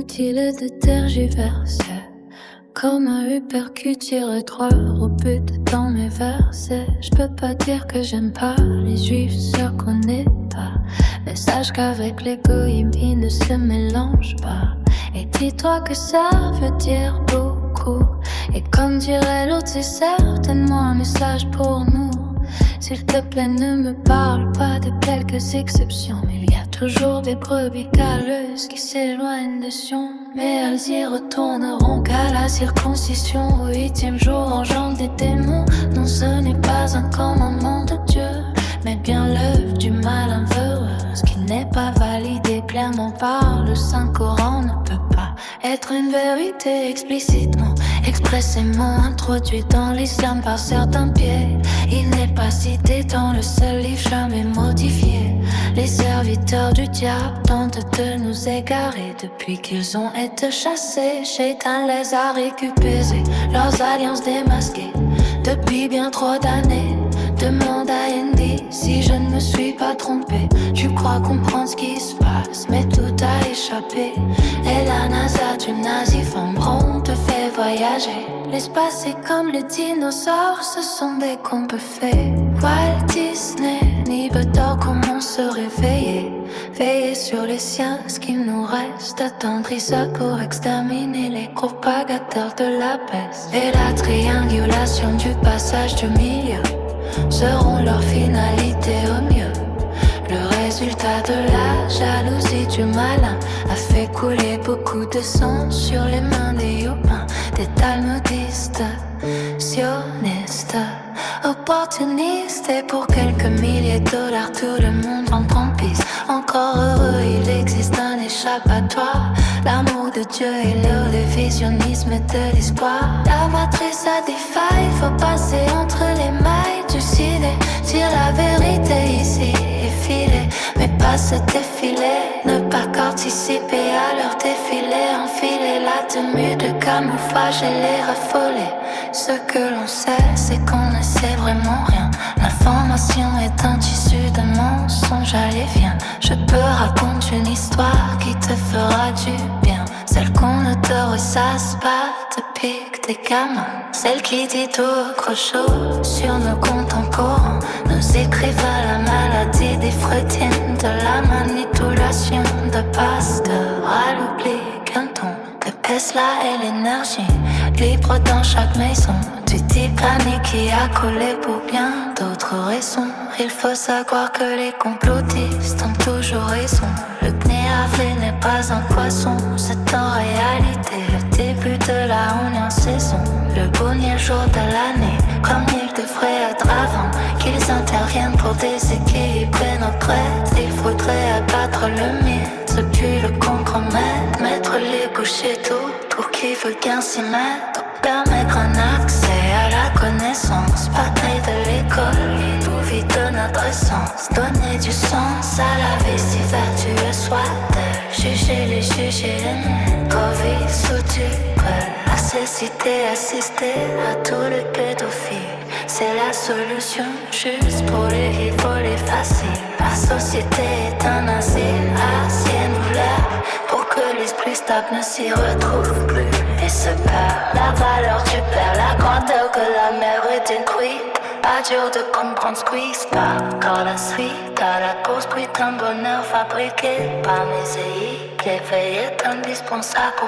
inutile de tergiverser. Comme un uppercut tire droit au but dans mes versets. Je peux pas dire que j'aime pas les juifs, sûr qu'on n'est pas. Mais sache qu'avec l'égoïsme ils ne se mélangent pas. Et dis-toi que ça veut dire beaucoup. Et comme dirait l'autre, c'est certainement un message pour nous. S'il te plaît, ne me parle pas de quelques exceptions. Mais il y a toujours des brebis galeuses qui s'éloignent des sions. Mais elles y retourneront qu'à la circoncision. Au 8e jour, engendre des démons. Non, ce n'est pas un commandement de Dieu, mais bien l'œuvre du malheureux. Ce qui n'est pas validé clairement par le Saint-Coran ne peut pas être une vérité explicitement, expressément introduite dans l'islam par certains pieds. Il n'est pas cité dans le seul livre jamais modifié. Les serviteurs du diable tentent de nous égarer. Depuis qu'ils ont été chassés, Shaitan les a récupérés, leurs alliances démasquées depuis bien trop d'années. Demande à Indy si je ne me suis pas trompé. Tu crois comprendre ce qui se passe, mais tout a échappé. Et la NASA du nazif en bron te fait voyager. L'espace est comme les dinosaures, ce sont des contes faits. Walt Disney, ni Bedor, comment se réveiller? Veiller sur les siens, ce qu'il nous reste. Attendrir ça pour exterminer les propagateurs de la peste. Et la triangulation du passage du milieu seront leur finalité au mieux. Le résultat de la jalousie du malin a fait couler beaucoup de sang sur les mains des humains, des talmudistes, sionistes, opportunistes. Et pour quelques milliers de dollars, tout le monde rentre en piste. Encore heureux, il existe un échappatoire. L'amour de Dieu et le visionnisme de l'espoir. La matrice a des failles, faut passer entre les mailles du ciné. Dire la vérité ici et filer, mais pas se défiler. Ne pas participer à leur défilé. Enfiler la tenue de camouflage et les raffoler. Ce que l'on sait, c'est qu'on ne sait vraiment rien. L'information est un tissu de mensonges, allez viens. Je peux raconter une histoire qui te fera du bien. Celle qu'on autorise, ça se bat depuis que t'es gamin. Celle qui dit tout crochot sur nos contemporains. Nous écrivains la maladie des freudiennes, de la manipulation de Pasteur à l'oubli qu'un ton de Tesla et l'énergie libre dans chaque maison. Du Titanic qui a collé pour bien d'autres raisons. Il faut savoir que les complotistes ont toujours raison. Le Pnéavé n'est pas un poisson, c'est en réalité le début de la union saison. Le dernier jour de l'année, comme il devrait être avant qu'ils interviennent pour déséquilibrer nos traites. Il faudrait abattre le mythe, puis le compromettre, mettre les bouchées tout pour qui veut bien s'y mettre. Permettre un accès à la connaissance, pas de l'école, tout vit de notre essence. Donner du sens à la vie si vertueuse soit-elle. Juger les juger les Covid sous tutelle. La cécité, assister à tous les pédophiles, c'est la solution juste pour les vivre les faciles. La société est un asile à ciel ouvert pour que l'esprit stable ne s'y retrouve plus et se perd. La valeur du père, la grandeur que la mère est détruite. Pas dur de comprendre ce qui se passe, car la suite à la construite un bonheur fabriqué par mes équipes. L'éveil est indispensable pour